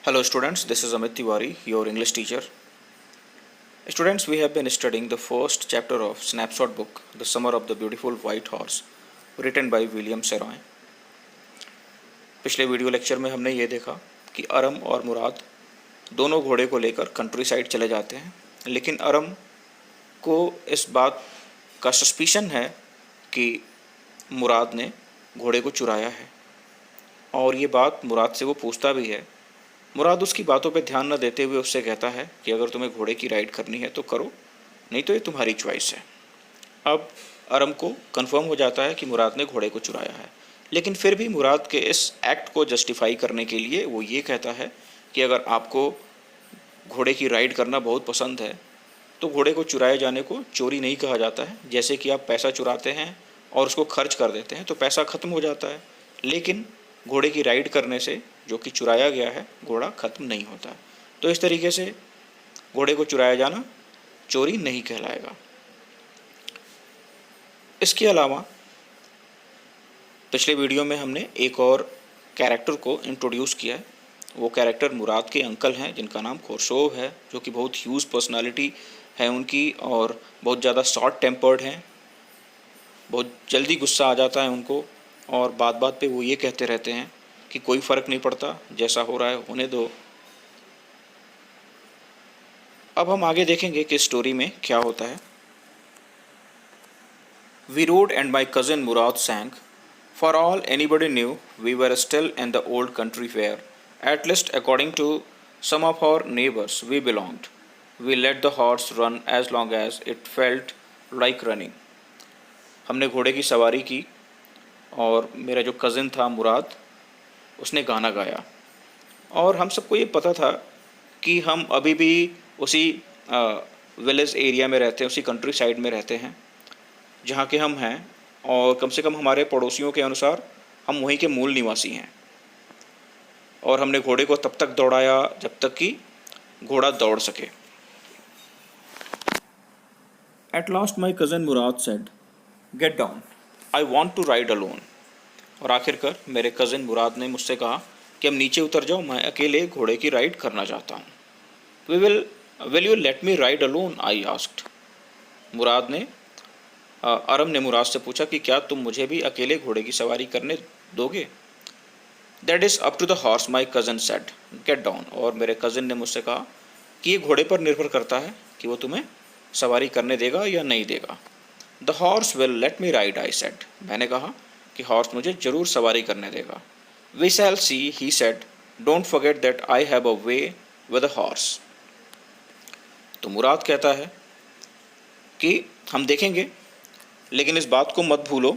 Hello students, this is Amit Tiwari, your English teacher. Students, we have been studying the first chapter of Snapshot book, The Summer of the Beautiful White Horse, written by William Saroy. पिछले video lecture में हमने ये देखा कि अरम और मुराद दोनों घोड़े को लेकर कंट्री साइड चले जाते हैं, लेकिन अरम को इस बात का सस्पिशन है कि मुराद ने घोड़े को चुराया है, और ये बात मुराद से वो पूछता भी है। मुराद उसकी बातों पे ध्यान न देते हुए उससे कहता है कि अगर तुम्हें घोड़े की राइड करनी है तो करो, नहीं तो ये तुम्हारी चॉइस है। अब अरम को कंफर्म हो जाता है कि मुराद ने घोड़े को चुराया है, लेकिन फिर भी मुराद के इस एक्ट को जस्टिफाई करने के लिए वो ये कहता है कि अगर आपको घोड़े की राइड करना बहुत पसंद है तो घोड़े को चुराए जाने को चोरी नहीं कहा जाता है। जैसे कि आप पैसा चुराते हैं और उसको खर्च कर देते हैं तो पैसा ख़त्म हो जाता है, लेकिन घोड़े की राइड करने से जो कि चुराया गया है घोड़ा ख़त्म नहीं होता। तो इस तरीके से घोड़े को चुराया जाना चोरी नहीं कहलाएगा। इसके अलावा पिछले वीडियो में हमने एक और कैरेक्टर को इंट्रोड्यूस किया है। वो कैरेक्टर मुराद के अंकल हैं जिनका नाम खुर्शोव है, जो कि बहुत ह्यूज पर्सनालिटी है उनकी और बहुत ज़्यादा शॉर्ट टेम्पर्ड हैं। बहुत जल्दी गुस्सा आ जाता है उनको और बात बात पे वो ये कहते रहते हैं कि कोई फ़र्क नहीं पड़ता, जैसा हो रहा है होने दो। अब हम आगे देखेंगे कि स्टोरी में क्या होता है। We rode and my cousin Mourad sang for all anybody knew we were still in the old country fair at least according to some of our neighbours we belonged we let the horse run as long as it felt like running. हमने घोड़े की सवारी की और मेरा जो cousin था मुराद, उसने गाना गाया, और हम सबको ये पता था कि हम अभी भी उसी विलेज एरिया में रहते हैं, उसी कंट्री साइड में रहते हैं जहाँ के हम हैं, और कम से कम हमारे पड़ोसियों के अनुसार हम वहीं के मूल निवासी हैं। और हमने घोड़े को तब तक दौड़ाया जब तक कि घोड़ा दौड़ सके। At last my cousin Murad said, get down, I want to ride alone. और आखिरकार मेरे कज़न मुराद ने मुझसे कहा कि अब नीचे उतर जाओ, मैं अकेले घोड़े की राइड करना चाहता हूँ। Will you let me ride alone, I asked. Murad ने अरम ने मुराद से पूछा कि क्या तुम मुझे भी अकेले घोड़े की सवारी करने दोगे। That is up to the horse, my cousin said, get down. और मेरे कज़न ने मुझसे कहा कि ये घोड़े पर निर्भर करता है कि वो तुम्हें सवारी करने देगा या नहीं देगा। The horse will let me ride, I said. मैंने कहा कि हॉर्स मुझे ज़रूर सवारी करने देगा। We shall see, he said, don't forget that I have a way with a horse. तो मुराद कहता है कि हम देखेंगे, लेकिन इस बात को मत भूलो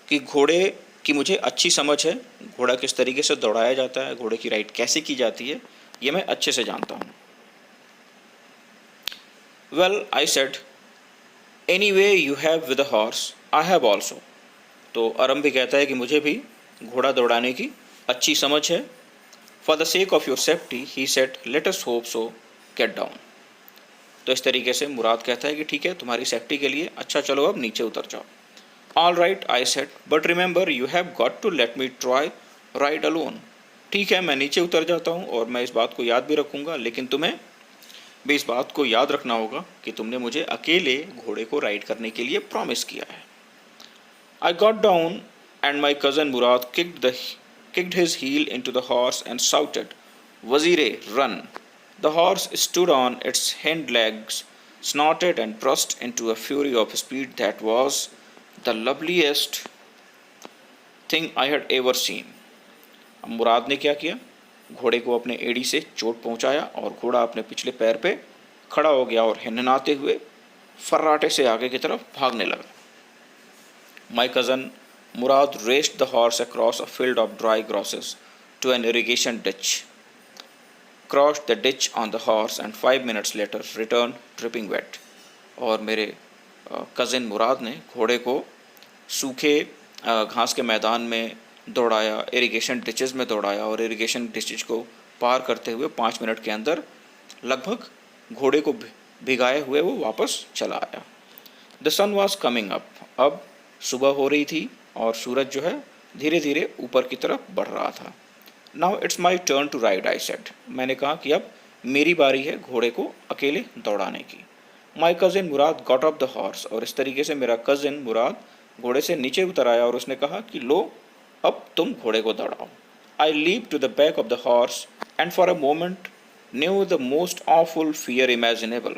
कि घोड़े की मुझे अच्छी समझ है, घोड़ा किस तरीके से दौड़ाया जाता है, घोड़े की राइड कैसे की जाती है, ये मैं अच्छे से जानता हूँ। Well, I said, any way you have with a horse I have also. तो अरम भी कहता है कि मुझे भी घोड़ा दौड़ाने की अच्छी समझ है। For the sake of your safety, he said, let us hope so, get down. तो इस तरीके से मुराद कहता है कि ठीक है, तुम्हारी सेफ्टी के लिए अच्छा, चलो अब नीचे उतर जाओ। All right, I said, but remember you have got to let me try ride alone. ठीक है, मैं नीचे उतर जाता हूँ और मैं इस बात को याद भी रखूँगा, लेकिन तुम्हें भी इस बात को याद रखना होगा कि तुमने मुझे अकेले घोड़े को राइड करने के लिए प्रॉमिस किया है। I got down and my cousin Murad kicked his heel into the horse and shouted, Wazire, run! The horse stood on its hind legs, snorted and burst into a fury of speed that was the loveliest thing I had ever seen. अब मुराद ने क्या किया, घोड़े को अपने एड़ी से चोट पहुंचाया और घोड़ा अपने पिछले पैर पे खड़ा हो गया और हिनहिनाते हुए फर्राटे से आगे की तरफ भागने लगा। My cousin Murad raced the horse across a field of dry grasses to an irrigation ditch, crossed the ditch on the horse and 5 minutes later returned dripping wet. और मेरे कज़न मुराद ने घोड़े को सूखे घास के मैदान में दौड़ाया, इरिगेशन डिचेस में दौड़ाया, और इरिगेशन डिचेस को पार करते हुए 5 मिनट के अंदर लगभग घोड़े को भिगाए हुए वो वापस चला आया। The sun was coming up. अब सुबह हो रही थी और सूरज जो है धीरे धीरे ऊपर की तरफ बढ़ रहा था। Now it's my turn to ride, I said. मैंने कहा कि अब मेरी बारी है घोड़े को अकेले दौड़ाने की। My cousin Murad got off the horse, और इस तरीके से मेरा कज़िन मुराद घोड़े से नीचे उतर आया और उसने कहा कि लो अब तुम घोड़े को दौड़ाओ। I leap to the back of the horse and for a moment knew the most awful fear imaginable,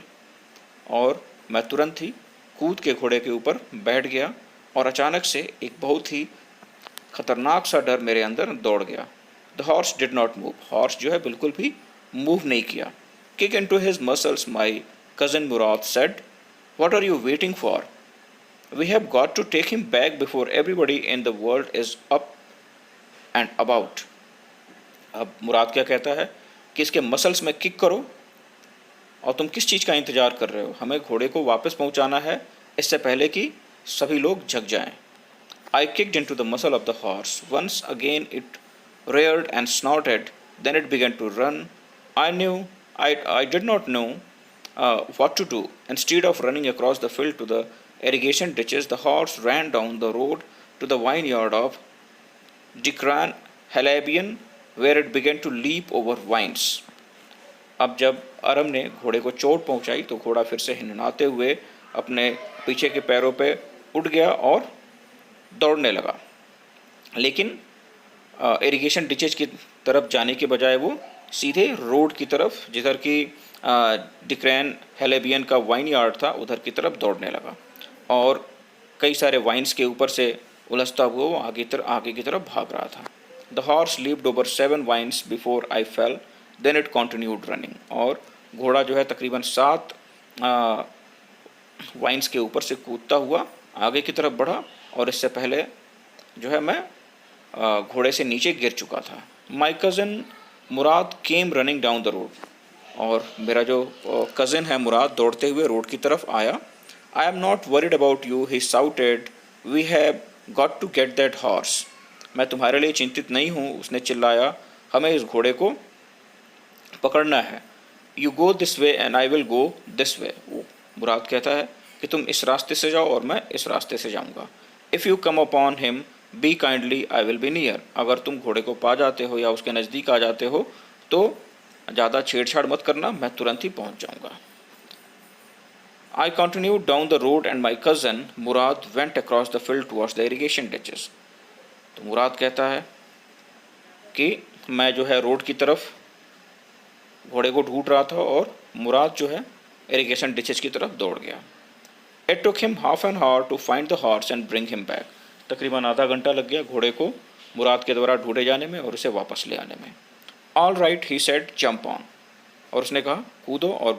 और मैं तुरंत ही कूद के घोड़े के ऊपर बैठ गया और अचानक से एक बहुत ही खतरनाक सा डर मेरे अंदर दौड़ गया। The horse did not move, horse जो है बिल्कुल भी मूव नहीं किया। Kick into his muscles my cousin Murad said, what are you waiting for? We have got to take him back before everybody in the world is up and about. अब Murad क्या कहता है कि इसके muscles में kick करो, और तुम किस चीज़ का इंतज़ार कर रहे हो? हमें घोड़े को वापस पहुंचाना है इससे पहले कि सभी लोग जग जाएं। I kicked into the muscle of the horse. Once again it reared and snorted. Then it began to run. I did not know what to do. Instead of running across the field to the irrigation ditches, the horse ran down the road to the vineyard of Dikran Halabian, where it began to leap over vines. अब जब अरम ने घोड़े को चोट पहुंचाई तो घोड़ा फिर से हिनहिनाते हुए अपने पीछे के पैरों पे उठ गया और दौड़ने लगा, लेकिन इरिगेशन डिचेज की तरफ जाने के बजाय वो सीधे रोड की तरफ, जिधर की डिक्रैन हेलेबियन का वाइन यार्ड था, उधर की तरफ दौड़ने लगा और कई सारे वाइन्स के ऊपर से उलझता हुआ वो आगे की तरफ भाग रहा था। The horse leaped over 7 vines before I fell, then it continued running, और घोड़ा जो है तकरीबन 7 वाइन्स के ऊपर से कूदता हुआ आगे की तरफ बढ़ा, और इससे पहले जो है मैं घोड़े से नीचे गिर चुका था। माई cousin Murad came running down the road, और मेरा जो कज़न है मुराद दौड़ते हुए रोड की तरफ आया। I am not worried about you, he shouted, we have got to get that horse. मैं तुम्हारे लिए चिंतित नहीं हूँ, उसने चिल्लाया, हमें इस घोड़े को पकड़ना है। You go this way and I will go this way. Murad कहता है कि तुम इस रास्ते से जाओ और मैं इस रास्ते से जाऊँगा। If you come upon him B kindly I will be near. अगर तुम घोड़े को पा जाते हो या उसके नज़दीक आ जाते हो तो ज़्यादा छेड़छाड़ मत करना, मैं तुरंत ही पहुँच जाऊँगा। I continued down the road and my cousin Murad went across the field towards the irrigation ditches. तो मुराद कहता है कि मैं जो है रोड की तरफ घोड़े को ढूंढ रहा था और मुराद जो है इरिगेशन डिचेस की तरफ दौड़ गया। It took him half an hour to find the horse and bring him back. तकरीबन आधा घंटा लग गया घोड़े को मुराद के द्वारा ढूंढे जाने में और उसे वापस ले आने में। All right he said, jump on, और उसने कहा कूदो और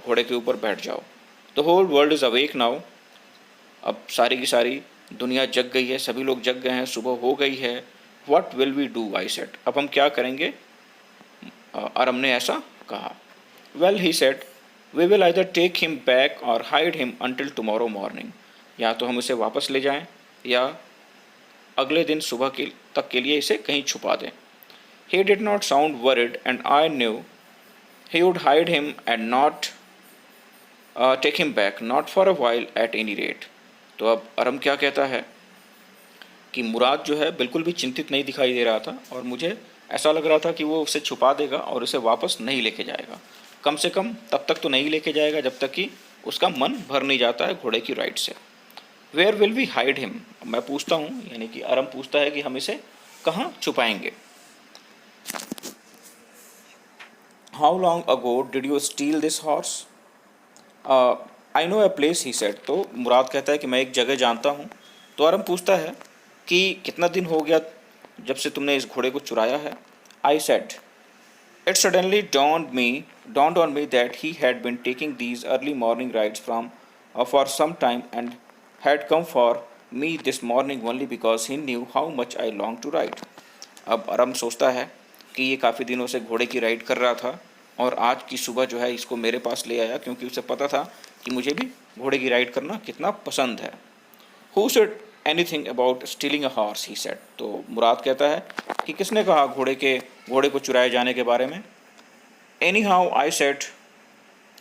घोड़े के ऊपर बैठ जाओ। The whole world is awake now. अब सारी की सारी दुनिया जग गई है, सभी लोग जग गए हैं, सुबह हो गई है। What will we do, I said, अब हम क्या करेंगे? अरम ने ऐसा कहा। Well he said, we will either take him back और hide him until tomorrow morning. या तो हम उसे वापस ले जाएं या अगले दिन सुबह तक के लिए इसे कहीं छुपा दें। He did not sound worried and I knew he would hide him and not take him back, not for a while at any rate. तो अब अरम क्या कहता है कि मुराद जो है बिल्कुल भी चिंतित नहीं दिखाई दे रहा था और मुझे ऐसा लग रहा था कि वो उसे छुपा देगा और उसे वापस नहीं लेके जाएगा। कम से कम तब तक तो नहीं लेके जाएगा जब तक कि उसका मन भर नहीं जाता है घोड़े की राइड से। Where will we hide him, मैं पूछता हूँ, यानी कि अरम पूछता है कि हम इसे कहाँ छुपाएंगे। How long ago did you steal this horse? I know a place, he said. तो मुराद कहता है कि मैं एक जगह जानता हूँ। तो अरम पूछता है कि कितना दिन हो गया जब से तुमने इस घोड़े को चुराया है? I said, it suddenly dawned on me that he had been taking these early morning rides for some time and had come for me this morning only because he knew how much I longed to ride. अब अरम सोचता है कि ये काफ़ी दिनों से घोड़े की राइड कर रहा था और आज की सुबह जो है इसको मेरे पास ले आया क्योंकि उसे पता था कि मुझे भी घोड़े की राइड करना कितना पसंद है। Who said anything about stealing a horse, he said. तो मुराद कहता है कि किसने कहा घोड़े को चुराए जाने के बारे में? Anyhow, I said,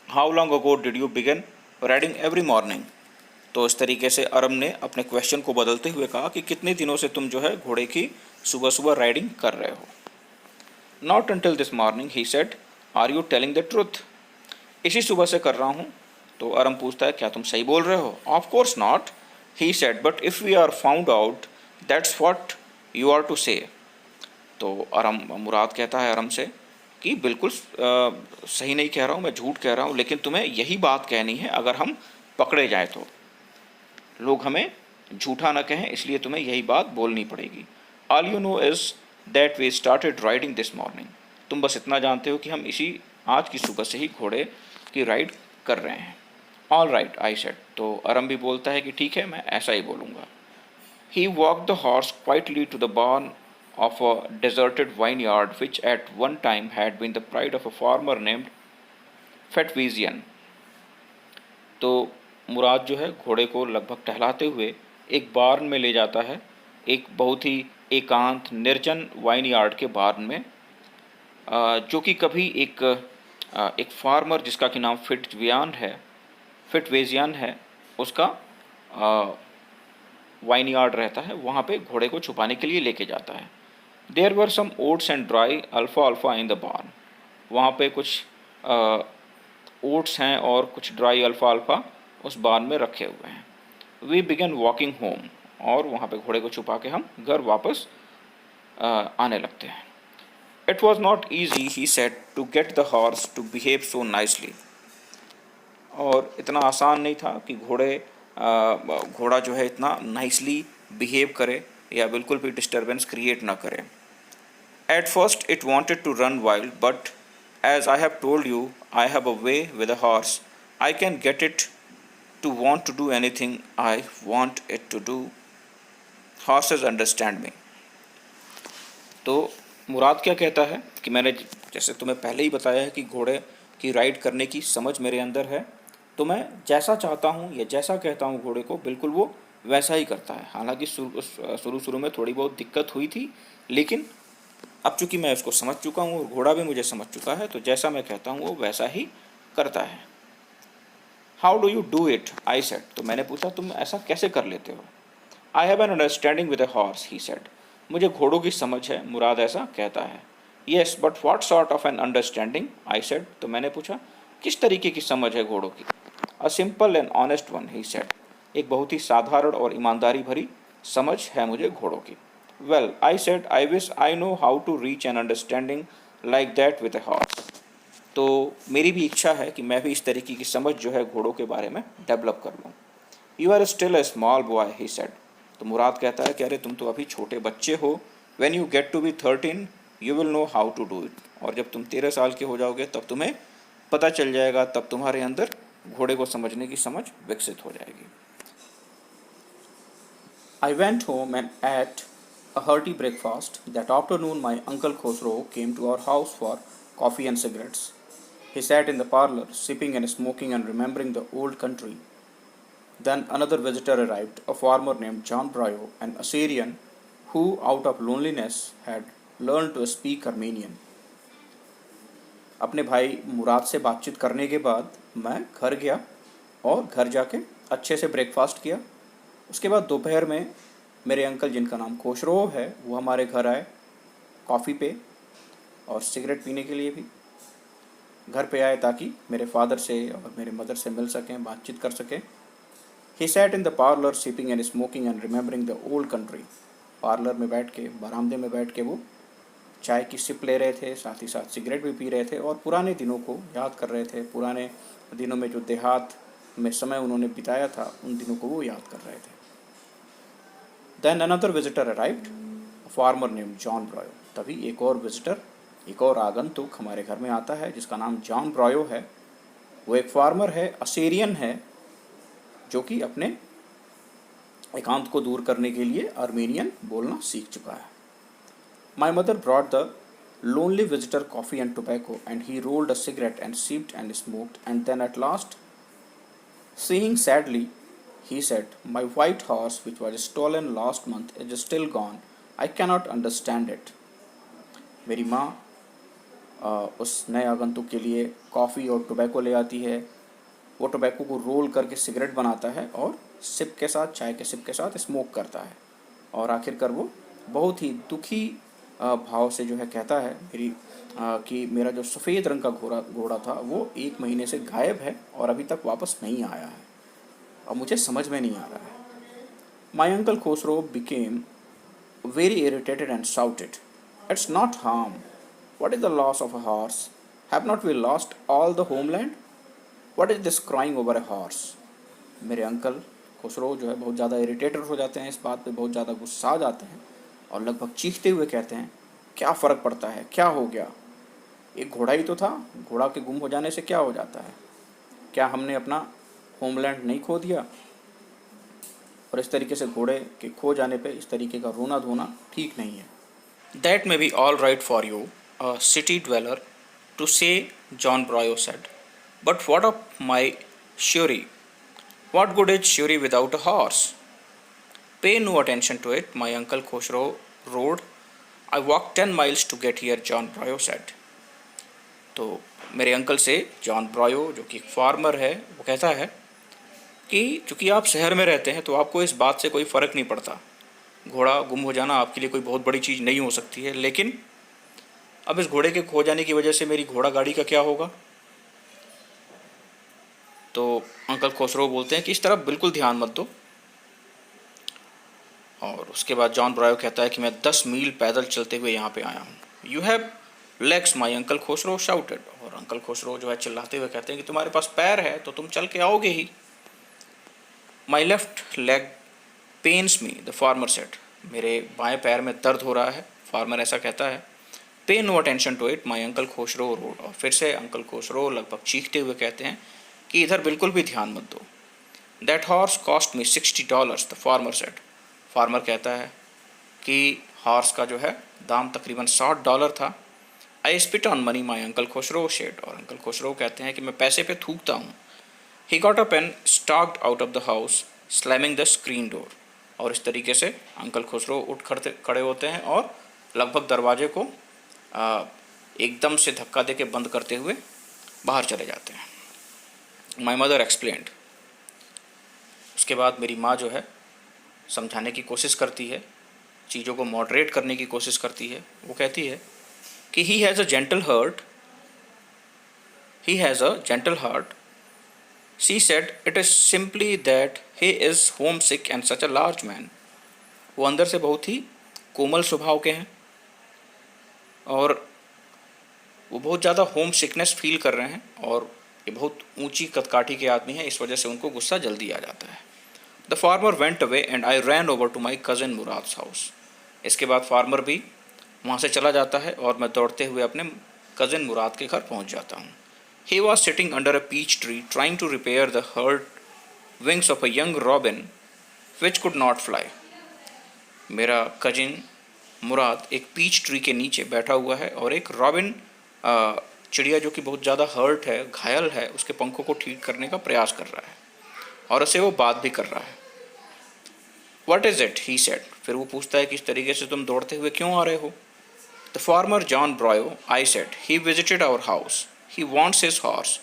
how long ago did you begin riding every morning? तो इस तरीके से अरम ने अपने क्वेश्चन को बदलते हुए कहा कि कितने दिनों से तुम जो है घोड़े की सुबह सुबह राइडिंग कर रहे हो। Not until this morning, he said. Are you telling the truth? इसी सुबह से कर रहा हूँ. तो अरम पूछता है, क्या तुम सही बोल रहे हो? Of course not, he said, but if we are found out, that's what you are to say. तो अरम मुराद कहता है अरम से कि बिल्कुल सही नहीं कह रहा हूँ, मैं झूठ कह रहा हूँ, लेकिन तुम्हें यही बात कहनी है अगर हम पकड़े जाए तो. लोग हमें झूठा न कहें, इसलिए तुम्हें यही बात बोलनी पड़ेगी. All you know is that we started riding this morning. तुम बस इतना जानते हो कि हम इसी आज की सुबह से ही घोड़े की राइड कर रहे हैं. All right I said. तो अरम भी बोलता है कि ठीक है, मैं ऐसा ही बोलूँगा. He walk the horse quietly to the barn of a deserted vineyard which at one time had been the pride of a farmer named Fetvisian. तो मुराद जो है घोड़े को लगभग टहलाते हुए एक बार्न में ले जाता है, एक बहुत ही एकांत निर्जन वाइन यार्ड के बार्न में, जो कि कभी एक फार्मर जिसका कि नाम फिटवेजियन है उसका वाइन यार्ड रहता है, वहाँ पे घोड़े को छुपाने के लिए लेके जाता है. There were some oats and dry alpha in the barn. वहाँ पे कुछ ओट्स हैं और कुछ ड्राई अल्फ़ा उस बार्न में रखे हुए हैं. We began walking home. और वहाँ पे घोड़े को छुपा के हम घर वापस आने लगते हैं. It was not easy, he said, to get the horse to behave so nicely. और इतना आसान नहीं था कि घोड़ा जो है इतना नाइसली बिहेव करे या बिल्कुल भी डिस्टर्बेंस क्रिएट ना करे. At first it wanted to run wild, but as I have told you, I have a way with a horse. I can get it to want to do anything I want it to do. Horses understand me. तो Murad क्या कहता है कि मैंने जैसे तुम्हें पहले ही बताया है कि घोड़े की राइड करने की समझ मेरे अंदर है, तो मैं जैसा चाहता हूँ या जैसा कहता हूँ घोड़े को, बिल्कुल वो वैसा ही करता है. हालांकि शुरू में थोड़ी बहुत दिक्कत हुई थी, लेकिन अब चूंकि मैं उसको समझ चुका हूँ और घोड़ा भी मुझे समझ चुका है, तो जैसा मैं कहता हूँ वो वैसा ही करता है. How do you do it, I said. तो मैंने पूछा, तुम ऐसा कैसे कर लेते हो? I have an understanding with a horse, he said. मुझे घोड़ों की समझ है, मुराद ऐसा कहता है. Yes, but what sort of an understanding, I said. तो मैंने पूछा, किस तरीके की समझ है घोड़ों की? A simple and honest one, he said. एक बहुत ही साधारण और ईमानदारी भरी समझ है मुझे घोड़ों की. Well, I said, I wish I know how to reach an understanding like that with a horse. तो मेरी भी इच्छा है कि मैं भी इस तरीके की समझ जो है घोड़ों के बारे में डेवलप कर लूँ. You are still a small boy, he said. तो मुराद कहता है कि अरे तुम तो अभी छोटे बच्चे हो. When you get to be 13 you will know how to do it. और जब तुम 13 साल के हो जाओगे तब तुम्हें पता चल जाएगा, तब तुम्हारे अंदर घोड़े को समझने की समझ विकसित हो जाएगी. I went home and ate a hearty breakfast. That afternoon, my uncle Khosrow came to our house for coffee and cigarettes. He sat in the parlor, sipping and smoking and remembering the old country. Then another visitor arrived, a farmer named John Bryo, an Assyrian who, out of loneliness, had learned to speak Armenian. अपने भाई मुराद से बातचीत करने के बाद मैं घर गया और घर जाके अच्छे से ब्रेकफास्ट किया. उसके बाद दोपहर में मेरे अंकल, जिनका नाम खोशरो है, वो हमारे घर आए कॉफ़ी पे और सिगरेट पीने के लिए भी. घर पे आए ताकि मेरे फादर से और मेरे मदर से मिल सकें, बातचीत कर सकें. He sat in the parlour sipping and smoking and remembering the old country. Parlour में बैठ के, बरामदे में बैठ के वो चाय की सिप ले रहे थे, साथ ही साथ सिगरेट भी पी रहे थे और पुराने दिनों को याद कर रहे थे. पुराने दिनों में जो देहात में समय उन्होंने बिताया था, उन दिनों को वो याद कर रहे थे. Then another visitor arrived, a farmer named John Broyo. तभी एक और विजिटर, एक और आगंतुक हमारे घर में आता है जिसका नाम जॉन ब्रॉयो है. वो एक फार्मर है, असीरियन है, जो कि अपने एकांत को दूर करने के लिए आर्मेनियन बोलना सीख चुका है. My mother brought the lonely visitor coffee and tobacco, and he rolled a cigarette and sipped and smoked, and then at last, seeing sadly, he said, "My white horse, which was stolen last month, is still gone. I cannot understand it." मेरी माँ उस नए आगंतुक के लिए coffee और tobacco ले आती है. वो टोबैको को रोल करके सिगरेट बनाता है और सिप के साथ, चाय के सिप के साथ स्मोक करता है. और आखिरकार वो बहुत ही दुखी भाव से जो है कहता है, मेरी कि मेरा जो सफ़ेद रंग का घोड़ा था वो 1 महीने से गायब है और अभी तक वापस नहीं आया है और मुझे समझ में नहीं आ रहा है। माई uncle Khusro became very irritated and shouted, "It's not harm. What is the loss of a horse? Have not we lost all the homeland? What is this crying over a horse?" मेरे अंकल खुसरो जो है बहुत ज़्यादा irritated हो जाते हैं, इस बात पे बहुत ज़्यादा गुस्सा आ जाते हैं और लगभग चीखते हुए कहते हैं, क्या फ़र्क पड़ता है, क्या हो गया, एक घोड़ा ही तो था, घोड़ा के गुम हो जाने से क्या हो जाता है, क्या हमने अपना होमलैंड नहीं खो दिया। और इस तरीके से घोड़े के खो जाने पे इस तरीके का रोना धोना ठीक नहीं है। That may be all right for you, a city dweller, to say, John Byro said, but what of my surrey? What good is Shuri without a horse? Pay no attention to it, my uncle Khosrow roared. I walked 10 miles to get here, John Broyo said. तो मेरे uncle से John ब्रॉयो जो कि farmer है वो कहता है कि चूँकि आप शहर में रहते हैं तो आपको इस बात से कोई फ़र्क नहीं पड़ता, घोड़ा गुम हो जाना आपके लिए कोई बहुत बड़ी चीज़ नहीं हो सकती है, लेकिन अब इस घोड़े के खो जाने की वजह से मेरी घोड़ा गाड़ी का क्या होगा। तो अंकल खुसरो बोलते हैं कि इस तरफ बिल्कुल ध्यान मत दो। और उसके बाद जॉन ब्रॉयो कहता है कि मैं 10 मील पैदल चलते हुए यहाँ पे आया हूँ। You have legs my uncle Khusro shouted, और अंकल खुसरो जो है चिल्लाते हुए कहते हैं कि तुम्हारे पास पैर है तो तुम चल के आओगे ही। My left leg pains me, the farmer said, मेरे बाएं पैर में दर्द हो रहा है, फार्मर ऐसा कहता है। Pay no attention to it, my uncle Khosrove roared, और फिर से अंकल खुसरो लगभग चीखते हुए कहते हैं कि इधर बिल्कुल भी ध्यान मत दो। That horse cost me $60, the farmer said, farmer कहता है कि हॉर्स का जो है दाम तकरीबन $60 था। I spit on money, my uncle Khosrove said, और अंकल खुसरो कहते हैं कि मैं पैसे पे थूकता हूँ। He got up and stalked out of the house, slamming the screen door, और इस तरीके से अंकल खुसरो उठ खड़े होते हैं और लगभग दरवाजे को एकदम से धक्का दे के बंद करते हुए बाहर चले जाते हैं। माई मदर एक्सप्लेन्ड, उसके बाद मेरी माँ जो है समझाने की कोशिश करती है, चीज़ों को मॉडरेट करने की कोशिश करती है। वो कहती है कि he has a gentle heart, she said, it is simply that he is home sick and such a large man. वो अंदर से बहुत ही कोमल स्वभाव के हैं और वो बहुत ज़्यादा होम सिकनेस फील कर रहे हैं और ये बहुत ऊंची कदकाठी के आदमी हैं, इस वजह से उनको गुस्सा जल्दी आ जाता है। The farmer went away and I ran over to my cousin Murad's house. इसके बाद फार्मर भी वहाँ से चला जाता है और मैं दौड़ते हुए अपने कज़न मुराद के घर पहुँच जाता हूँ। He was sitting under a peach tree trying to repair the hurt wings of a young robin which could not fly. मेरा कजिन मुराद एक पीच ट्री के नीचे बैठा हुआ है और एक रॉबिन चिड़िया जो कि बहुत ज़्यादा हर्ट है, घायल है, उसके पंखों को ठीक करने का प्रयास कर रहा है और उसे वो बात भी कर रहा है। What is it? He said. फिर वो पूछता है कि इस तरीके से तुम दौड़ते हुए क्यों आ रहे हो? The farmer John Broyo, I said, he visited our house. He wants his horse.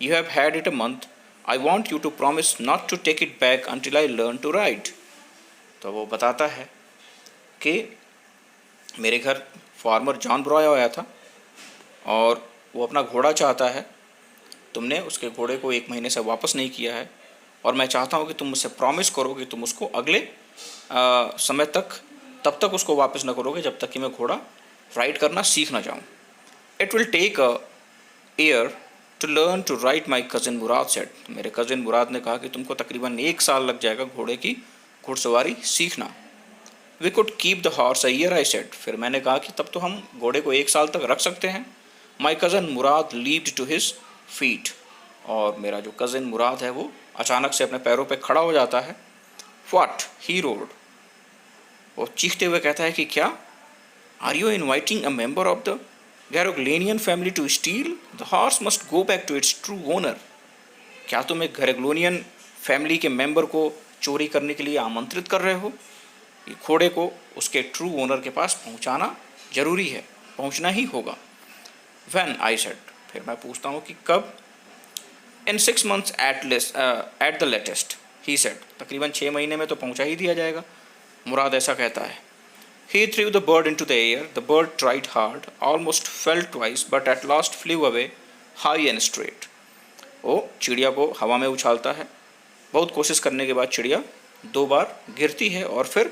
You have had it a month. I want you to promise not to take it back until I learn to ride. तो वो बताता है कि मेरे घर farmer John ब्रॉयो आया था और वो अपना घोड़ा चाहता है, तुमने उसके घोड़े को 1 महीने से वापस नहीं किया है और मैं चाहता हूँ कि तुम मुझसे प्रॉमिस करो कि तुम उसको अगले समय तब तक उसको वापस न करोगे जब तक कि मैं घोड़ा राइड करना सीख ना जाऊँ। It will take a year to learn to ride, my cousin Murad said. मेरे कज़न मुराद ने कहा कि तुमको तकरीबन 1 साल लग जाएगा घोड़े की घुड़सवारी सीखना। We could keep the horse a year, I said. फिर मैंने कहा कि तब तो हम घोड़े को 1 साल तक रख सकते हैं। My cousin Murad leaped to his feet, और मेरा जो कज़न मुराद है वो अचानक से अपने पैरों पे खड़ा हो जाता है। व्हाट, ही रोड, वो चीखते हुए कहता है कि क्या, are you inviting a member of the Garoghlanian family to steal? The horse must go back to its true owner. क्या तुम एक गैरोग्लेनियन फैमिली के मेंबर को चोरी करने के लिए आमंत्रित कर रहे हो? ये घोड़े को उसके ट्रू ओनर के पास पहुंचाना जरूरी है, पहुंचना ही होगा। When, I said. फिर मैं पूछता हूँ कि कब? इन 6 months at the latest, he said. तकरीबन 6 महीने में तो पहुंचा ही दिया जाएगा, मुराद ऐसा कहता है। He threw the bird into the air. The bird tried hard, almost fell twice, but at last flew away high and straight. वो चिड़िया को हवा में उछालता है। बहुत कोशिश करने के बाद चिड़िया 2 बार गिरती है और फिर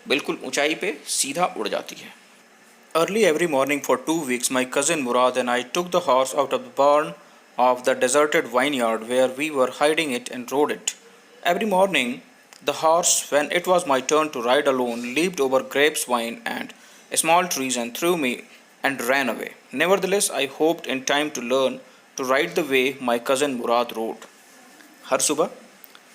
बिल्कुल ऊंचाई पे सीधा उड़ जाती है। Early every morning for 2 weeks, my cousin Murad and I took the horse out of the barn of the deserted vineyard where we were hiding it and rode it. Every morning, the horse, when it was my turn to ride alone, leaped over grapes, vine, and small trees and threw me and ran away. Nevertheless, I hoped in time to learn to ride the way my cousin Murad rode. हर सुबह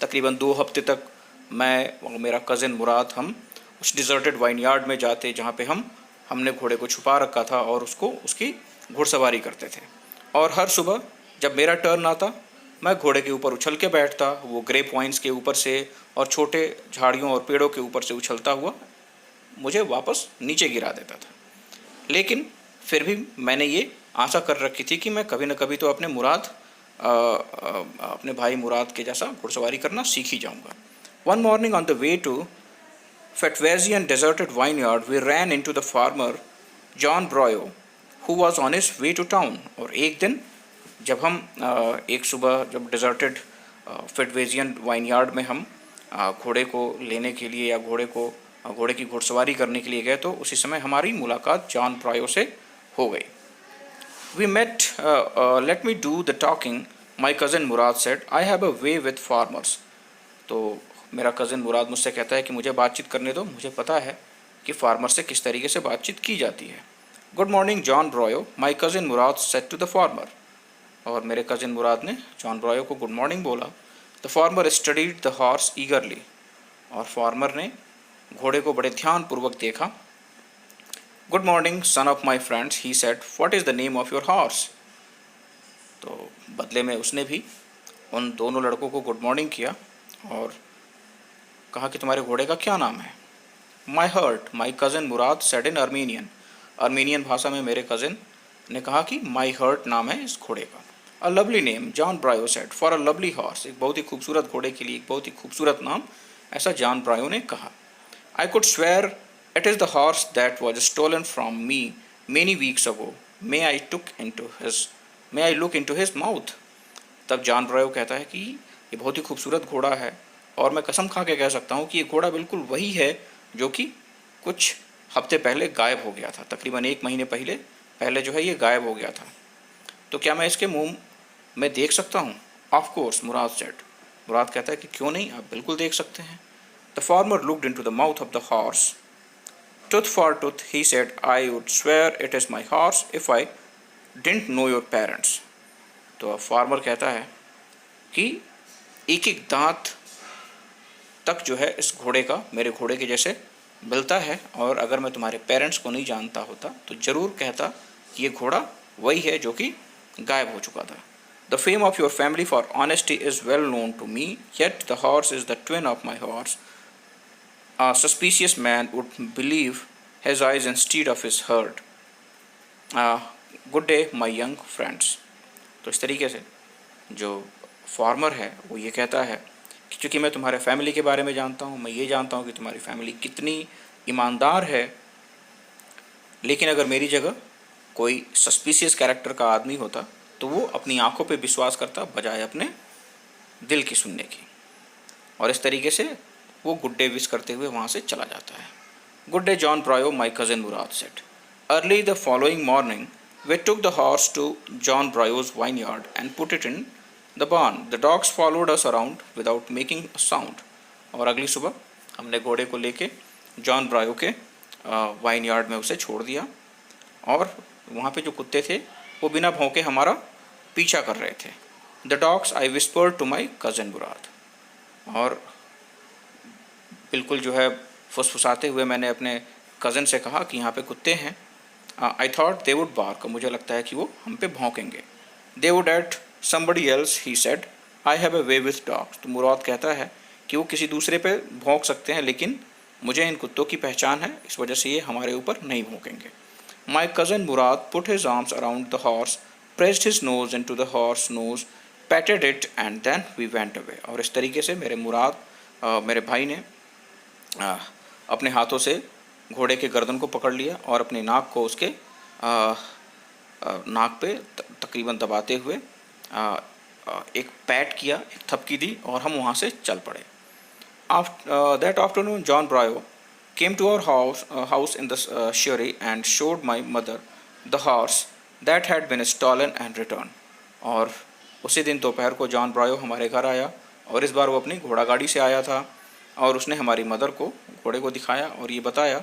तकरीबन 2 हफ्ते तक मैं और मेरा cousin मुराद हम उस डिज़र्टेड wine yard में जाते जहाँ पे हमने घोड़े को छुपा रखा था और उसको उसकी घुड़सवारी करते थे। और हर सुबह जब मेरा टर्न आता मैं घोड़े के ऊपर उछल के बैठता, वो ग्रेप वाइन्स के ऊपर से और छोटे झाड़ियों और पेड़ों के ऊपर से उछलता हुआ मुझे वापस नीचे गिरा देता था। लेकिन फिर भी मैंने ये आशा कर रखी थी कि मैं कभी न कभी तो अपने भाई मुराद के जैसा घुड़सवारी करना सीख ही जाऊंगा। One morning on the way to Fatwazian deserted vineyard, we ran into the farmer John Broyo, who was on his way to town. और एक दिन जब हम एक सुबह जब डिज़र्टेड फेटवेजियन वाइनयार्ड में हम घोड़े को लेने के लिए या घोड़े की घुड़सवारी करने के लिए गए तो उसी समय हमारी मुलाकात जॉन ब्रायो से हो गई। We met, let me do the talking, my cousin Murad said, I have a way with farmers. तो मेरा कज़न मुराद मुझसे कहता है कि मुझे बातचीत करने दो, मुझे पता है कि फार्मर से किस तरीके से बातचीत की जाती है। Good morning John Byro, my cousin Murad said to the farmer. और मेरे कज़न मुराद ने जॉन ब्रॉयो को गुड मॉर्निंग बोला। The farmer studied the horse eagerly. और फार्मर ने घोड़े को बड़े ध्यानपूर्वक देखा। Good morning son of my friends, he said, what is the name of your horse. तो बदले में उसने भी उन दोनों लड़कों को गुड मॉर्निंग किया और कहा कि तुम्हारे घोड़े का क्या नाम है। माई hurt, my cousin Murad said in Armenian भाषा में मेरे कज़न ने कहा कि माई हर्ट नाम है इस घोड़े का। A lovely name, John ब्रायो said, for a lovely horse, एक बहुत ही खूबसूरत घोड़े के लिए एक बहुत ही खूबसूरत नाम, ऐसा जॉन ब्रायो ने कहा। I could swear it is the horse that was stolen from me many weeks ago, may I look into his mouth. तब जॉन ब्रायो कहता है कि ये बहुत ही खूबसूरत घोड़ा है और मैं कसम खा के कह सकता हूँ कि ये घोड़ा बिल्कुल वही है जो कि कुछ हफ्ते पहले गायब हो गया था। तकरीबन 1 महीने पहले जो है ये गायब हो गया था। तो क्या मैं इसके मुंह में देख सकता हूँ? Of course, Murad said. Murad कहता है कि क्यों नहीं, आप बिल्कुल देख सकते हैं। The farmer looked into the mouth of the horse. Tooth for tooth, he said, I would swear it is my horse if I didn't know your parents. तो फार्मर कहता है कि एक एक दांत तक जो है इस घोड़े का मेरे घोड़े के जैसे मिलता है, और अगर मैं तुम्हारे पेरेंट्स को नहीं जानता होता तो ज़रूर कहता कि ये घोड़ा वही है जो कि गायब हो चुका था। The fame of your family for honesty is well known to me, yet the horse is the twin of my horse. A suspicious man would believe his eyes instead of his heart. Good day my young friends. तो इस तरीके से जो farmer है वो ये कहता है कि चूँकि मैं तुम्हारे फैमिली के बारे में जानता हूँ, मैं ये जानता हूँ कि तुम्हारी फैमिली कितनी ईमानदार है, लेकिन अगर मेरी जगह कोई सस्पिशियस कैरेक्टर का आदमी होता तो वो अपनी आंखों पे विश्वास करता बजाय अपने दिल की सुनने की। और इस तरीके से वो गुड डे विश करते हुए वहाँ से चला जाता है। Good day John Byro, my cousin Murad said. Early the following morning we took the horse to John Byro's vineyard and put it in the barn. The dogs followed us around without making a sound. और अगली सुबह हमने घोड़े को लेके John ब्रायो के wine yard में उसे छोड़ दिया, और वहाँ पे जो कुत्ते थे वो बिना भौंके हमारा पीछा कर रहे थे। The dogs I whispered to my cousin Murad. और बिल्कुल जो है फुसफुसाते हुए मैंने अपने कज़न से कहा कि यहाँ पे कुत्ते हैं। I thought they would bark, मुझे लगता है कि वो हम पे भौंकेंगे। They would at somebody else, he said, I have a way with dogs। तो मुराद कहता है कि वो किसी दूसरे पे भौंक सकते हैं, लेकिन मुझे इन कुत्तों की पहचान है, इस वजह से ये हमारे ऊपर नहीं भौंकेंगे। My cousin Murad put his arms around the horse, pressed his nose into the horse nose, patted it and then we went away। और इस तरीके से मेरे भाई ने अपने हाथों से घोड़े के गर्दन को पकड़ लिया और अपनी नाक को उसके नाक पे तकरीबन दबाते हुए एक पैट किया, एक थपकी दी और हम वहाँ से चल पड़े। That afternoon, John Bryo came to our house in the Shuri and showed my mother the horse that had been stolen and returned. और उसी दिन दोपहर को जॉन ब्रायो हमारे घर आया और इस बार वो अपनी घोड़ा गाड़ी से आया था और उसने हमारी मदर को घोड़े को दिखाया और ये बताया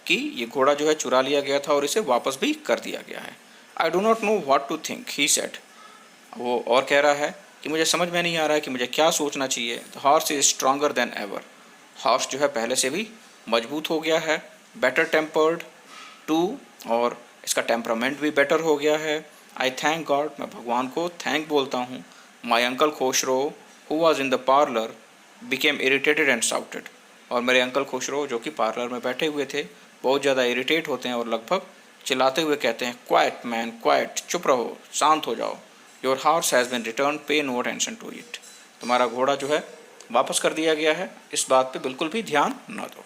कि ये घोड़ा जो है चुरा लिया गया था और इसे वापस भी कर दिया गया है। I do not know what to think, he said. वो और कह रहा है कि मुझे समझ में नहीं आ रहा है कि मुझे क्या सोचना चाहिए। The horse is stronger than ever. Horse जो है पहले से भी मजबूत हो गया है, बेटर टेम्पर्ड टू, और इसका टेम्परामेंट भी बेटर हो गया है। आई थैंक गॉड, मैं भगवान को थैंक बोलता हूँ। My uncle Khusro who was in the parlour became irritated and shouted. और मेरे अंकल खुशरो जो कि पार्लर में बैठे हुए थे बहुत ज़्यादा इरिटेट होते हैं और लगभग चिल्लाते हुए कहते हैं, क्वाइट मैन क्वाइट, चुप रहो, शांत हो जाओ। Your horse has been return, पे नो अटेंशन टू इट। तुम्हारा घोड़ा जो है वापस कर दिया गया है, इस बात पे बिल्कुल भी ध्यान न दो।